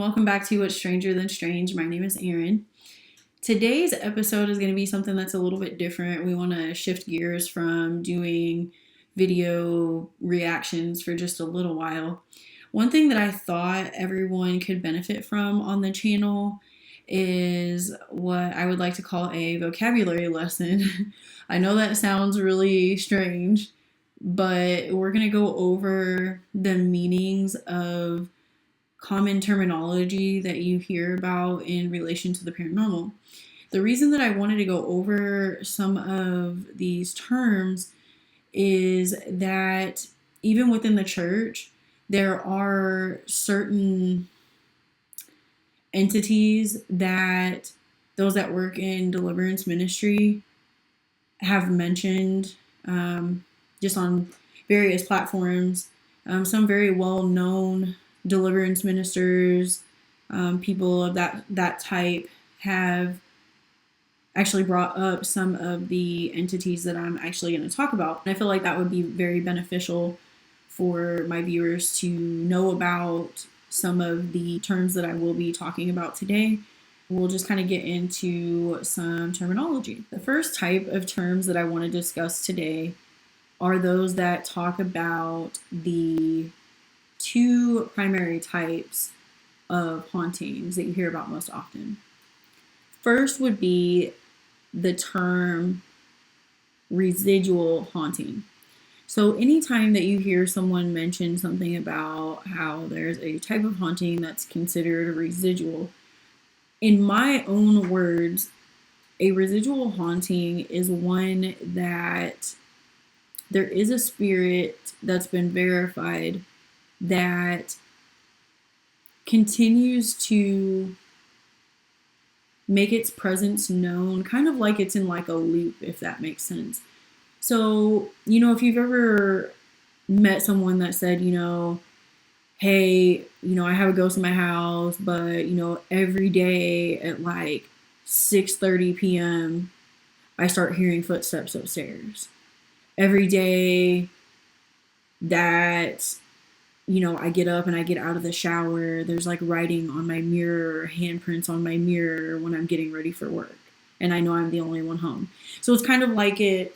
welcome back to What's Stranger Than Strange. My name is Erin. Today's episode is going to be something that's a little bit different. We want to shift gears from doing video reactions for just a little while. One thing that I thought everyone could benefit from on the channel is what I would like to call a vocabulary lesson. I know that sounds really strange, but we're going to go over the meanings of common terminology that you hear about in relation to the paranormal. The reason that I wanted to go over some of these terms is that even within the church, there are certain entities that those that work in deliverance ministry have mentioned just on various platforms. Some very well-known deliverance ministers, people of that type have actually brought up some of the entities that I'm actually going to talk about. And I feel like that would be very beneficial for my viewers to know about some of the terms that I will be talking about today. We'll just kind of get into some terminology. The first type of terms that I want to discuss today are those that talk about the two primary types of hauntings that you hear about most often. First would be the term residual haunting. So anytime that you hear someone mention something about how there's a type of haunting that's considered a residual, in my own words, a residual haunting is one that there is a spirit that's been verified that continues to make its presence known, kind of like it's in like a loop, if that makes sense. So, if you've ever met someone that said, hey, I have a ghost in my house, but, every day at like 6:30 p.m., I start hearing footsteps upstairs. Every day that I get up and I get out of the shower, there's like writing on my mirror, handprints on my mirror when I'm getting ready for work. And I know I'm the only one home. So it's kind of like it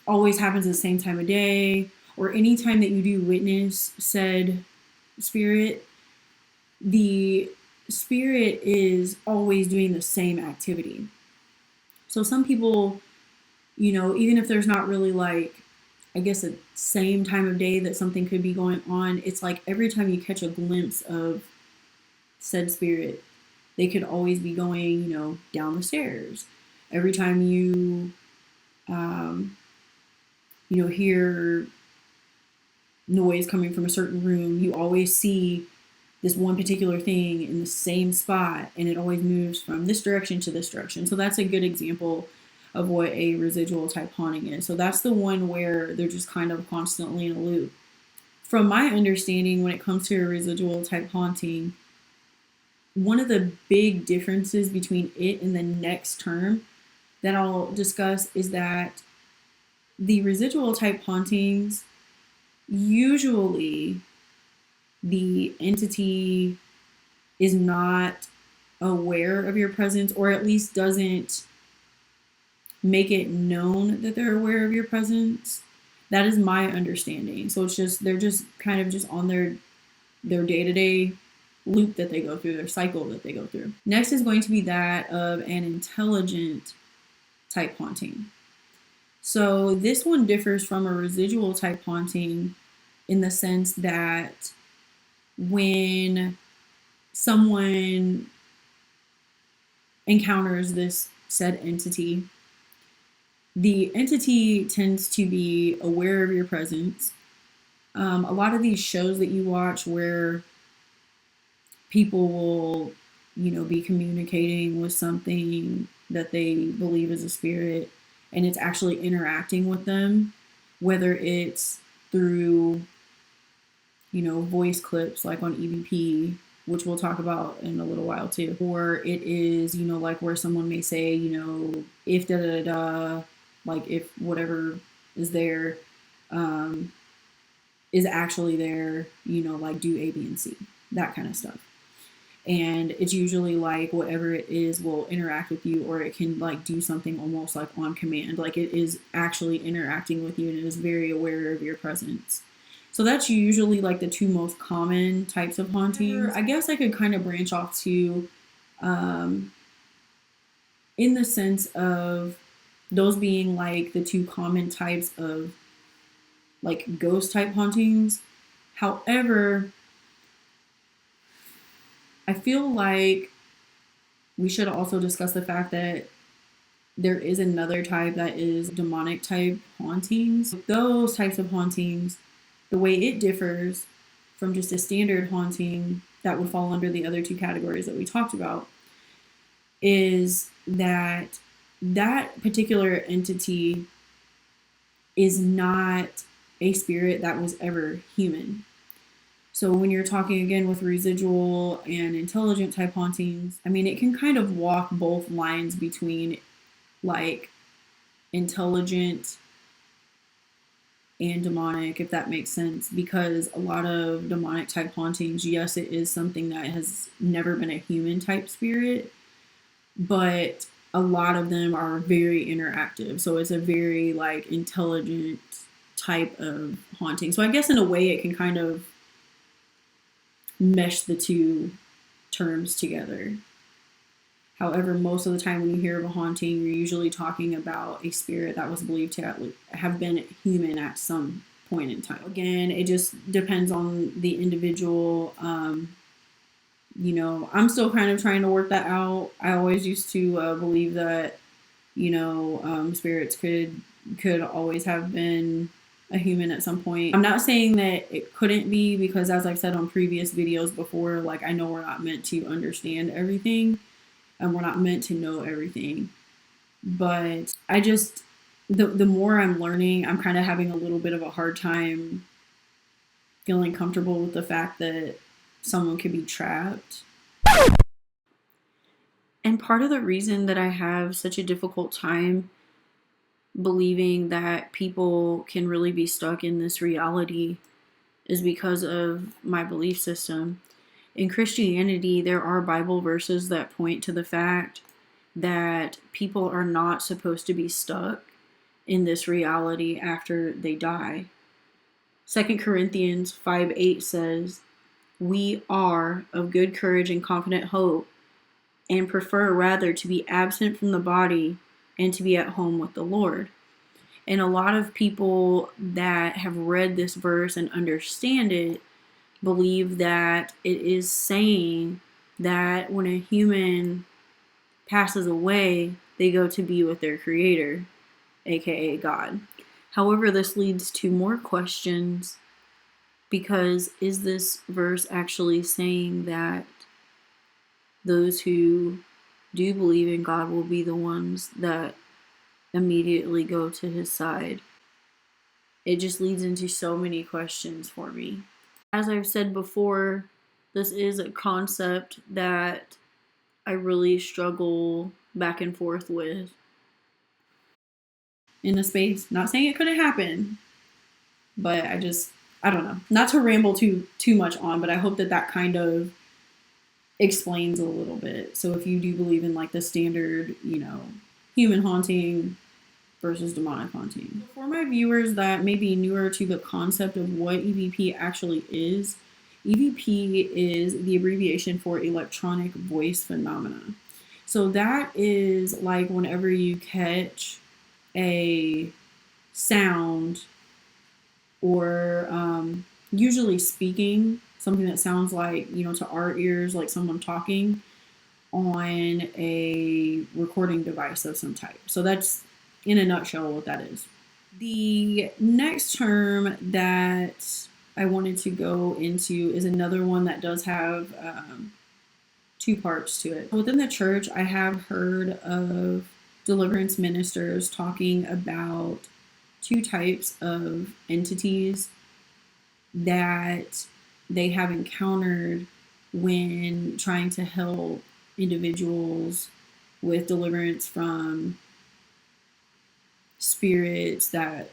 always happens at the same time of day, or anytime that you do witness said spirit, the spirit is always doing the same activity. So some people, even if there's not really like, I guess, the same time of day that something could be going on, it's like every time you catch a glimpse of said spirit, they could always be going, down the stairs. Every time you, hear noise coming from a certain room, you always see this one particular thing in the same spot, and it always moves from this direction to this direction. So that's a good example of what a residual type haunting is. So that's the one where they're just kind of constantly in a loop. From my understanding, when it comes to a residual type haunting, one of the big differences between it and the next term that I'll discuss is that the residual type hauntings, usually the entity is not aware of your presence, or at least doesn't make it known that they're aware of your presence. That is my understanding. So it's just, they're just kind of just on their day-to-day loop that they go through, their cycle that they go through. Next is going to be that of an intelligent type haunting. So this one differs from a residual type haunting in the sense that when someone encounters this said entity, the entity tends to be aware of your presence. A lot of these shows that you watch where people will, be communicating with something that they believe is a spirit, and it's actually interacting with them, whether it's through, voice clips like on EVP, which we'll talk about in a little while too, or it is, like where someone may say, if da da da, like if whatever is there is actually there, like do A, B, and C, that kind of stuff. and it's usually like whatever it is will interact with you, or it can like do something almost like on command, like it is actually interacting with you and it is very aware of your presence. So that's usually like the two most common types of hauntings. I guess I could kind of branch off to um, in the sense of those being like the two common types of like ghost type hauntings. However, I feel like we should also discuss the fact that there is another type that is demonic type hauntings. Those types of hauntings, the way it differs from just a standard haunting that would fall under the other two categories that we talked about, is that that particular entity is not a spirit that was ever human. So when you're talking again with residual and intelligent type hauntings, I mean, it can kind of walk both lines between like intelligent and demonic, if that makes sense, because a lot of demonic type hauntings, yes, it is something that has never been a human type spirit, but a lot of them are very interactive. So it's a very like intelligent type of haunting. So I guess in a way it can kind of mesh the two terms together. However, most of the time when you hear of a haunting, you're usually talking about a spirit that was believed to have been human at some point in time. Again, it just depends on the individual. I'm still kind of trying to work that out. I always used to believe that, spirits could always have been a human at some point. I'm not saying that it couldn't be, because as I've said on previous videos before, like I know we're not meant to understand everything and we're not meant to know everything. But I just, the more I'm learning, I'm kind of having a little bit of a hard time feeling comfortable with the fact that someone could be trapped. And part of the reason that I have such a difficult time believing that people can really be stuck in this reality is because of my belief system. In Christianity, there are Bible verses that point to the fact that people are not supposed to be stuck in this reality after they die. 2 Corinthians 5:8 says, "We are of good courage and confident hope, and prefer rather to be absent from the body and to be at home with the Lord." And a lot of people that have read this verse and understand it believe that it is saying that when a human passes away, they go to be with their creator, aka God. However, this leads to more questions, because is this verse actually saying that those who do believe in God will be the ones that immediately go to his side? It just leads into so many questions for me. As I've said before, this is a concept that I really struggle back and forth with in the space. Not saying it couldn't happen, but I don't know. Not to ramble too much on, but I hope that kind of explains a little bit. So if you do believe in like the standard, human haunting versus demonic haunting. For my viewers that may be newer to the concept of what EVP actually is, EVP is the abbreviation for electronic voice phenomena. So that is like whenever you catch a sound, or usually speaking, something that sounds like, to our ears, like someone talking on a recording device of some type. So that's in a nutshell what that is. The next term that I wanted to go into is another one that does have two parts to it. Within the church, I have heard of deliverance ministers talking about two types of entities that they have encountered when trying to help individuals with deliverance from spirits that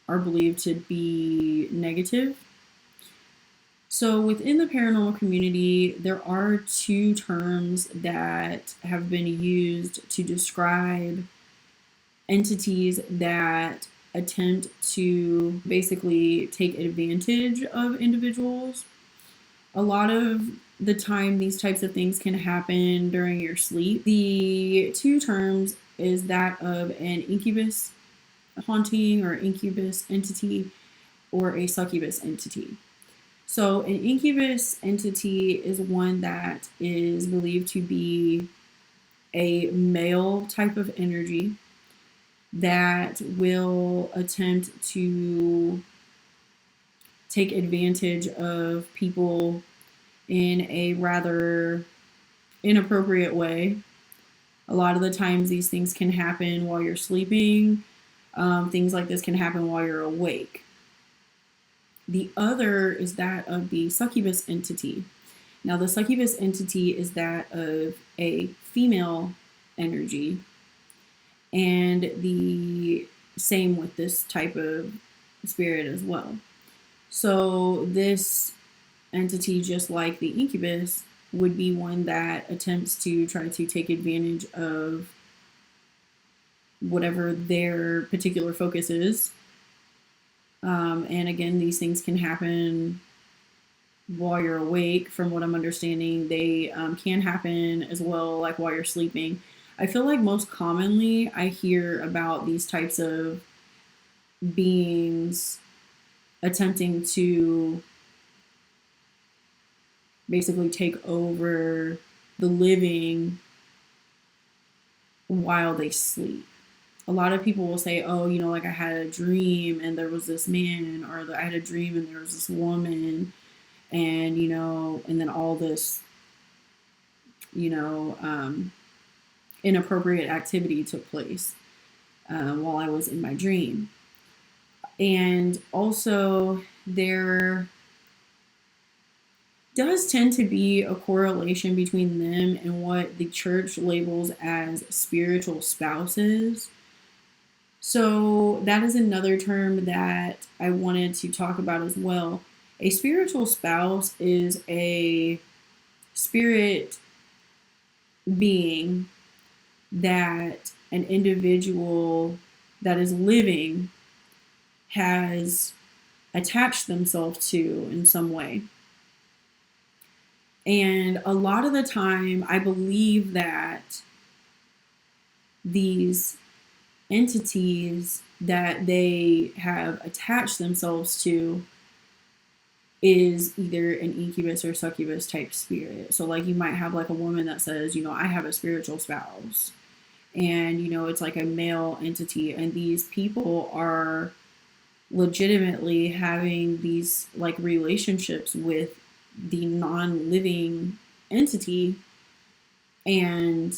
are believed to be negative. So, within the paranormal community, there are two terms that have been used to describe entities that attempt to basically take advantage of individuals. A lot of the time, these types of things can happen during your sleep. The two terms is that of an incubus haunting or incubus entity or a succubus entity. So, an incubus entity is one that is believed to be a male type of energy that will attempt to take advantage of people in a rather inappropriate way. A lot of the times, these things can happen while you're sleeping. Things like this can happen while you're awake. The other is that of the succubus entity. Now, the succubus entity is that of a female energy, and the same with this type of spirit as well. So, this entity, just like the incubus, would be one that attempts to try to take advantage of whatever their particular focus is. And again, these things can happen while you're awake. From what I'm understanding, they can happen as well, like while you're sleeping. I feel like most commonly I hear about these types of beings attempting to basically take over the living while they sleep. A lot of people will say, oh, like I had a dream and there was this man, or I had a dream and there was this woman, and, and then all this, inappropriate activity took place while I was in my dream. And also, there does tend to be a correlation between them and what the church labels as spiritual spouses. So that is another term that I wanted to talk about as well. A spiritual spouse is a spirit being that an individual that is living has attached themselves to in some way. And a lot of the time, I believe that these entities that they have attached themselves to is either an incubus or succubus type spirit. So, like, you might have like a woman that says, I have a spiritual spouse, and it's like a male entity, and these people are legitimately having these like relationships with the non-living entity, and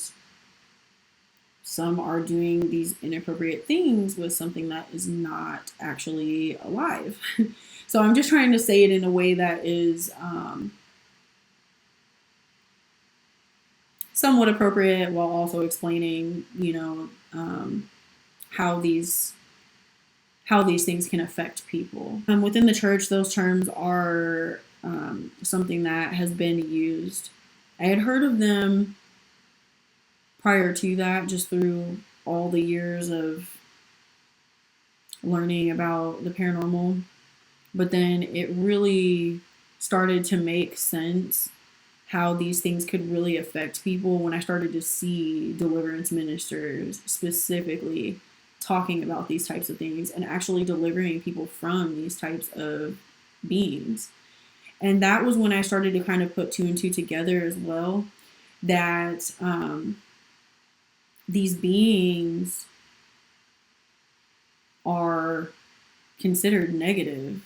some are doing these inappropriate things with something that is not actually alive. So I'm just trying to say it in a way that is somewhat appropriate, while also explaining, how these things can affect people. Within the church, those terms are something that has been used. I had heard of them prior to that, just through all the years of learning about the paranormal. But then it really started to make sense how these things could really affect people when I started to see deliverance ministers specifically talking about these types of things and actually delivering people from these types of beings. And that was when I started to kind of put two and two together as well, that these beings are considered negative,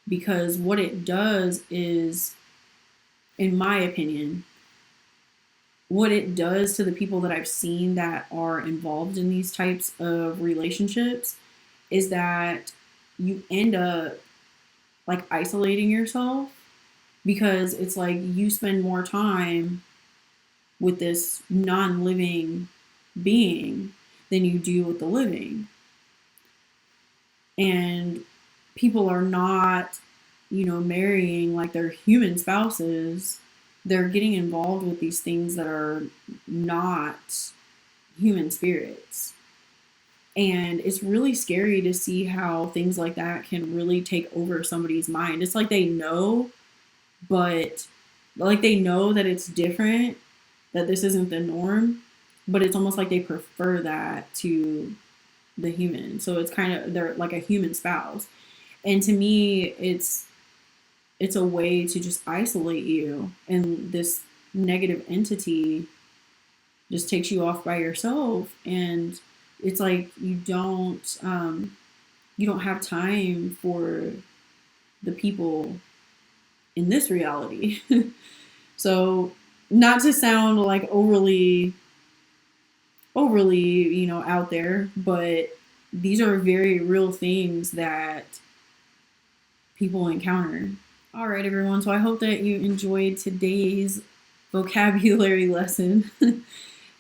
because what it does is, in my opinion, what it does to the people that I've seen that are involved in these types of relationships is that you end up like isolating yourself, because it's like you spend more time with this non-living being than you do with the living. And people are not, marrying like their human spouses, they're getting involved with these things that are not human spirits. And it's really scary to see how things like that can really take over somebody's mind. It's like they know, but like they know that it's different, that this isn't the norm, but it's almost like they prefer that to the human. So it's kind of, they're like a human spouse. And to me, it's a way to just isolate you, and this negative entity just takes you off by yourself, and it's like you don't have time for the people in this reality. So, not to sound like overly, out there, but these are very real things that people encounter. All right, everyone. So I hope that you enjoyed today's vocabulary lesson.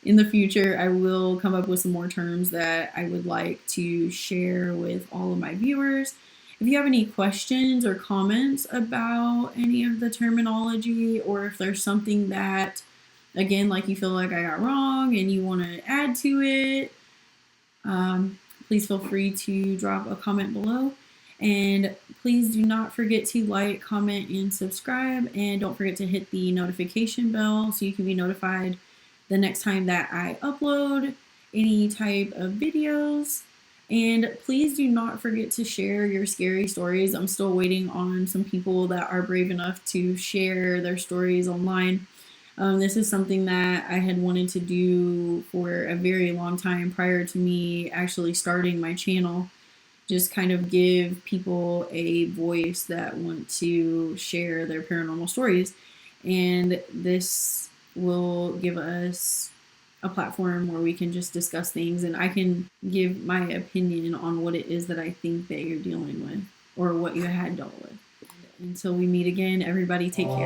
In the future, I will come up with some more terms that I would like to share with all of my viewers. If you have any questions or comments about any of the terminology, or if there's something that, again, like you feel like I got wrong and you want to add to it, please feel free to drop a comment below. And please do not forget to like, comment, and subscribe. And don't forget to hit the notification bell so you can be notified the next time that I upload any type of videos. And please do not forget to share your scary stories. I'm still waiting on some people that are brave enough to share their stories online. This is something that I had wanted to do for a very long time prior to me actually starting my channel. Just kind of give people a voice that want to share their paranormal stories. And this will give us a platform where we can just discuss things, and I can give my opinion on what it is that I think that you're dealing with or what you had dealt with. Until we meet again, everybody take care.